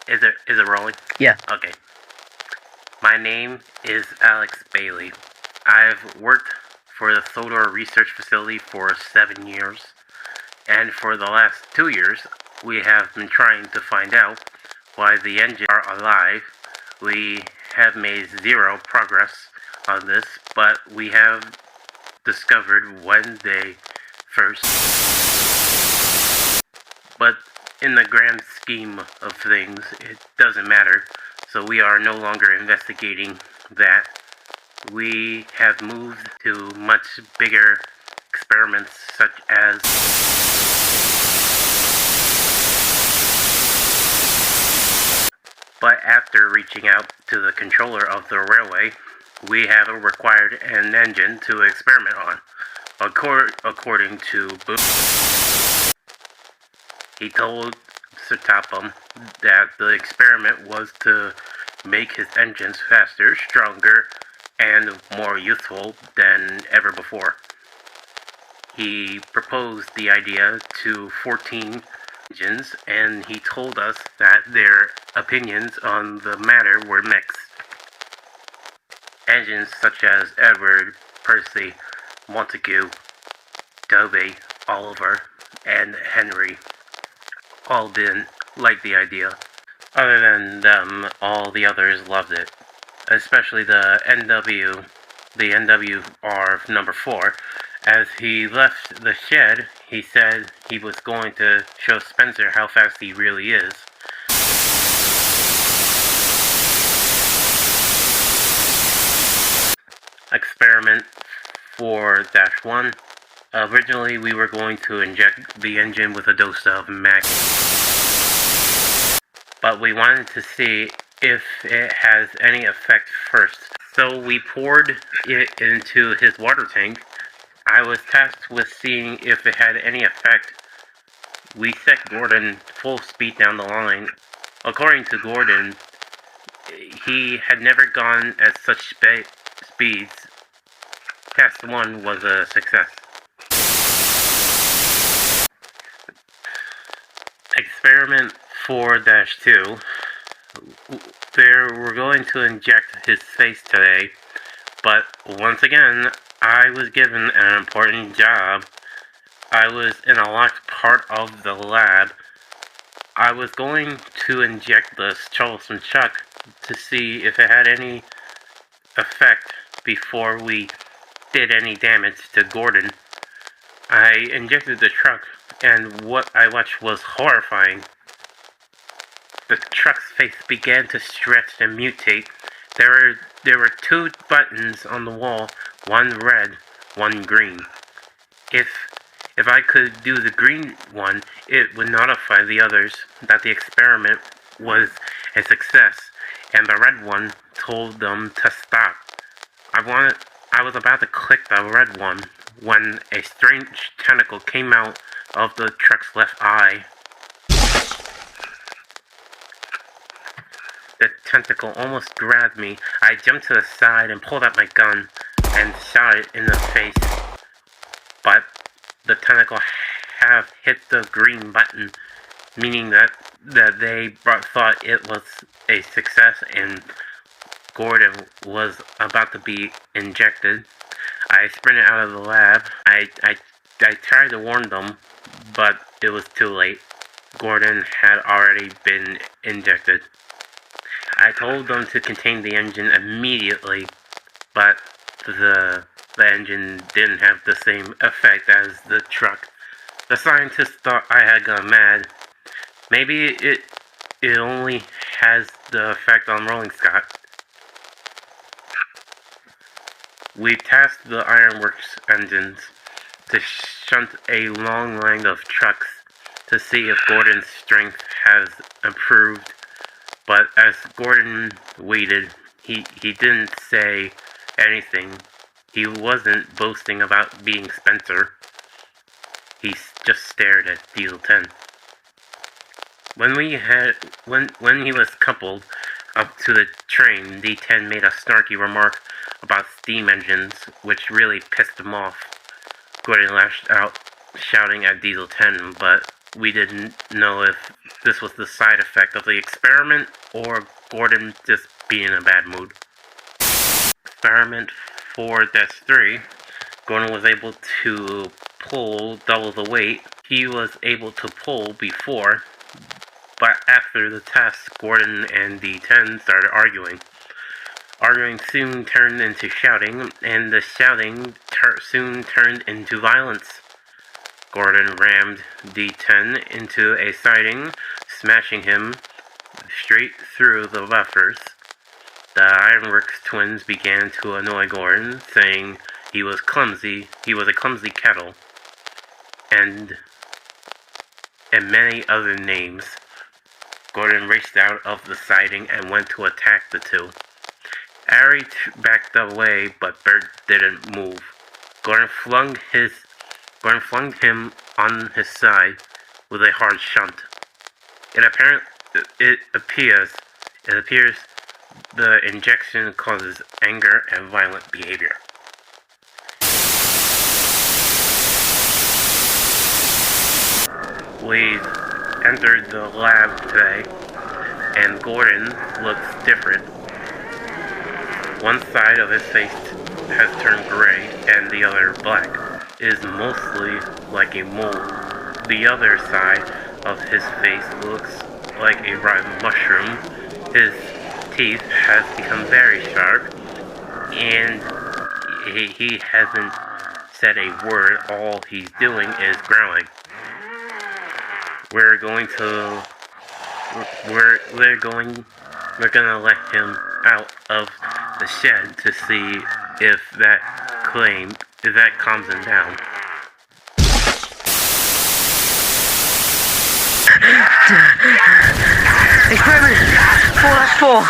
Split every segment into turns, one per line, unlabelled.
Is it rolling?
Yeah.
Okay. My name is Alex Bailey. I've worked for the Sodor research facility for 7 years, and for the last 2 years, we have been trying to find out why the engines are alive. We have made zero progress on this, but we have discovered when they first. But in the grand scheme of things, it doesn't matter, so we are no longer investigating that. We have moved to much bigger experiments such as but after reaching out to the controller of the railway, we have required an engine to experiment on. According to Bert, he told Sir Topham that the experiment was to make his engines faster, stronger, and more useful than ever before. He proposed the idea to 14 engines, and he told us that their opinions on the matter were mixed. Engines such as Edward, Percy, Montague, Toby, Oliver, and Henry all didn't like the idea. Other than them, all the others loved it, especially the NWR number 4. As he left the shed, he said he was going to show Spencer how fast he really is. Experiment 4-1. Originally, we were going to inject the engine with a dose of mag, but we wanted to see if it has any effect first. So we poured it into his water tank. I was tasked with seeing if it had any effect. We set Gordon full speed down the line. According to Gordon, he had never gone at such speeds. Test 1 was a success. Experiment 4-2. We're going to inject his face today, but once again, I was given an important job. I was in a locked part of the lab. I was going to inject the troublesome chuck to see if it had any effect before we did any damage to Gordon. I injected the truck, and what I watched was horrifying. The truck's face began to stretch and mutate. There were 2 buttons on the wall, one red, one green. If I could do the green one, it would notify the others that the experiment was a success, and the red one told them to stop. I was about to click the red one when a strange tentacle came out of the truck's left eye. The tentacle almost grabbed me. I jumped to the side and pulled out my gun and shot it in the face. But the tentacle have hit the green button, meaning that they thought it was a success and Gordon was about to be injected. I sprinted out of the lab. I tried to warn them, but it was too late. Gordon had already been injected. I told them to contain the engine immediately, but the engine didn't have the same effect as the truck. The scientists thought I had gone mad. Maybe it only has the effect on rolling stock. We tasked the ironworks engines to shunt a long line of trucks to see if Gordon's strength has improved. But as Gordon waited, he didn't say anything. He wasn't boasting about being Spencer. He just stared at Diesel 10. When he was coupled up to the train, D10 made a snarky remark about steam engines, which really pissed him off. Gordon lashed out, shouting at Diesel 10, but we didn't know if this was the side effect of the experiment or Gordon just being in a bad mood. Experiment 4-3, Gordon was able to pull double the weight he was able to pull before, but after the test, Gordon and D10 started arguing. Arguing soon turned into shouting, and the shouting soon turned into violence. Gordon rammed D10 into a siding, smashing him straight through the buffers. The Ironworks twins began to annoy Gordon, saying he was a clumsy kettle, and many other names. Gordon raced out of the siding and went to attack the two. Arry backed away, but Bert didn't move. Gordon flung him on his side with a hard shunt. It appears the injection causes anger and violent behavior. We entered the lab today, and Gordon looks different. One side of his face has turned gray, and the other black. It is mostly like a mole. The other side of his face looks like a rotten mushroom. His teeth has become very sharp, and he hasn't said a word. All he's doing is growling. We're gonna let him out of the shed to see if that calms him down.
Experiment 4-4.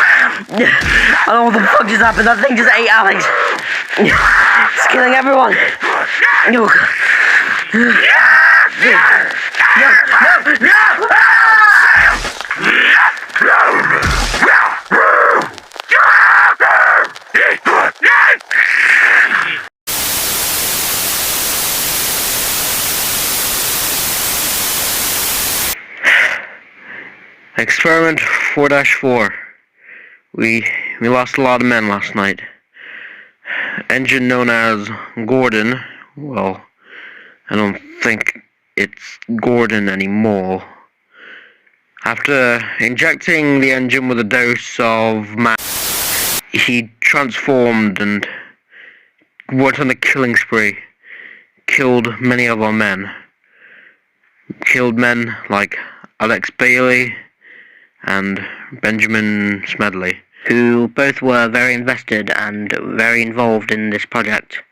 I don't know what the fuck just happened. That thing just ate Alex. It's killing everyone. No.
Experiment 4-4. We lost a lot of men last night. Engine known as Gordon, well, I don't think it's Gordon anymore. After injecting the engine with a dose of he transformed and went on a killing spree. Killed many of our men. Killed men like Alex Bailey and Benjamin Smedley,
who both were very invested and very involved in this project.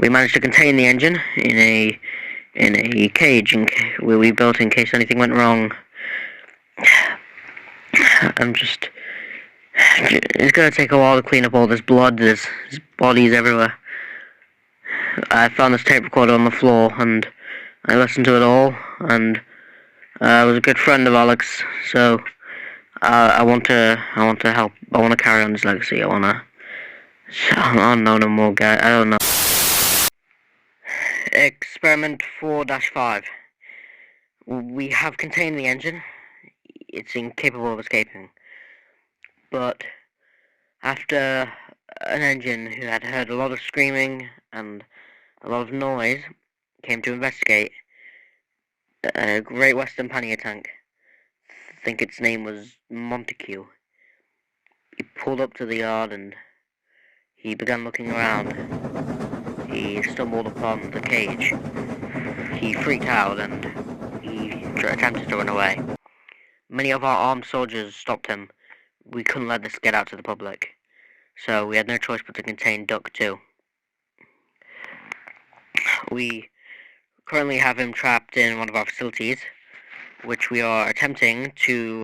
We managed to contain the engine in a cage where we built in case anything went wrong. It's gonna take a while to clean up all this blood. There's bodies everywhere. I found this tape recorder on the floor and I listened to it all, and I was a good friend of Alex, so I want to help. I want to carry on his legacy. I don't know no more, guy. I don't know. Experiment 4-5. We have contained the engine. It's incapable of escaping. But after an engine who had heard a lot of screaming and a lot of noise came to investigate, a Great Western pannier tank, I think its name was Montague, he pulled up to the yard and he began looking around. He stumbled upon the cage. He freaked out and he attempted to run away. Many of our armed soldiers stopped him. We couldn't let this get out to the public, so we had no choice but to contain Duck 2. We currently have him trapped in one of our facilities, which we are attempting to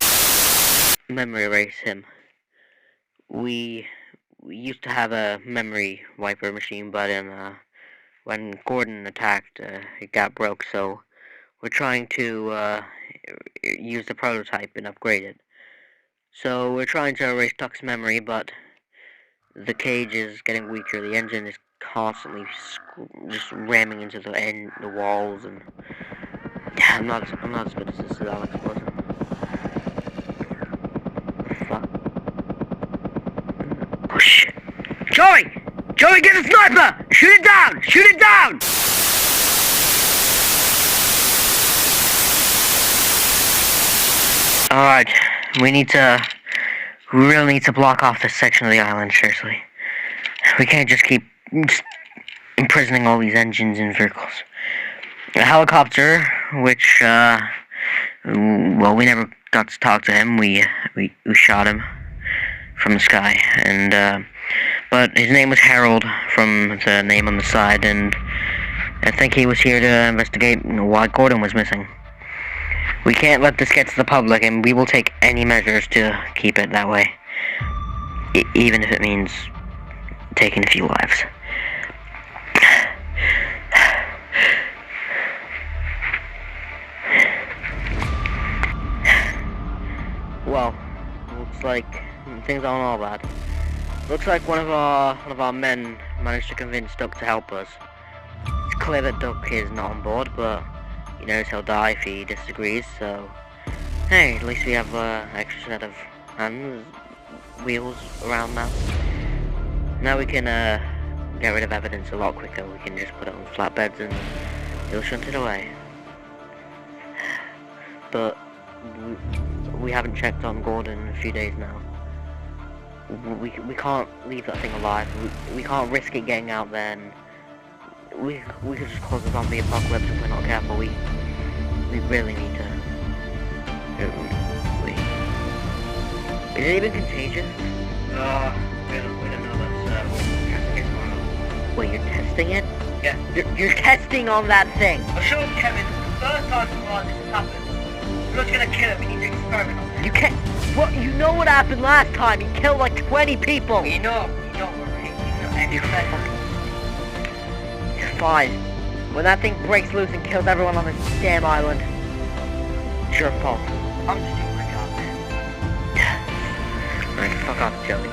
memory erase him. We used to have a memory wiper machine, but when Gordon attacked, it got broke, so we're trying to use the prototype and upgrade it. So we're trying to erase Duck's memory, but the cage is getting weaker. The engine is constantly just ramming into the walls, and I'm not as good as this as Alex was. Fuck. Oh shit. Joey! Joey, get the sniper! Shoot it down! Shoot it down! Alright, we really need to block off this section of the island, seriously. We can't just keep imprisoning all these engines and vehicles. A helicopter, which, well, we never got to talk to him. We shot him from the sky, and, but his name was Harold from the name on the side, and I think he was here to investigate why Gordon was missing. We can't let this get to the public, and we will take any measures to keep it that way. Even if it means taking a few lives. Well, looks like things aren't all bad. Looks like one of our men managed to convince Duck to help us. It's clear that Duck is not on board, but he knows he'll die if he disagrees, so hey, at least we have an extra set of hands, wheels around now. Now we can get rid of evidence a lot quicker. We can just put it on flatbeds and he'll shunt it away. But we haven't checked on Gordon in a few days now. We can't leave that thing alive. We can't risk it getting out there, and we could just cause a zombie apocalypse if we're not careful. We really need to. Is it even contagious?
We don't know that's testing it on.
Wait, you're testing it?
Yeah.
You're testing on that thing.
I'll show him, Kevin. The first time this has happened. We're not gonna kill him. We need to experiment on him.
You can't. What? You know what happened last time? He killed like 20 people.
We know.
It's fine. When that thing breaks loose and kills everyone on this damn island, it's your fault.
I'm just doing my job, man.
Alright, fuck off, Joey.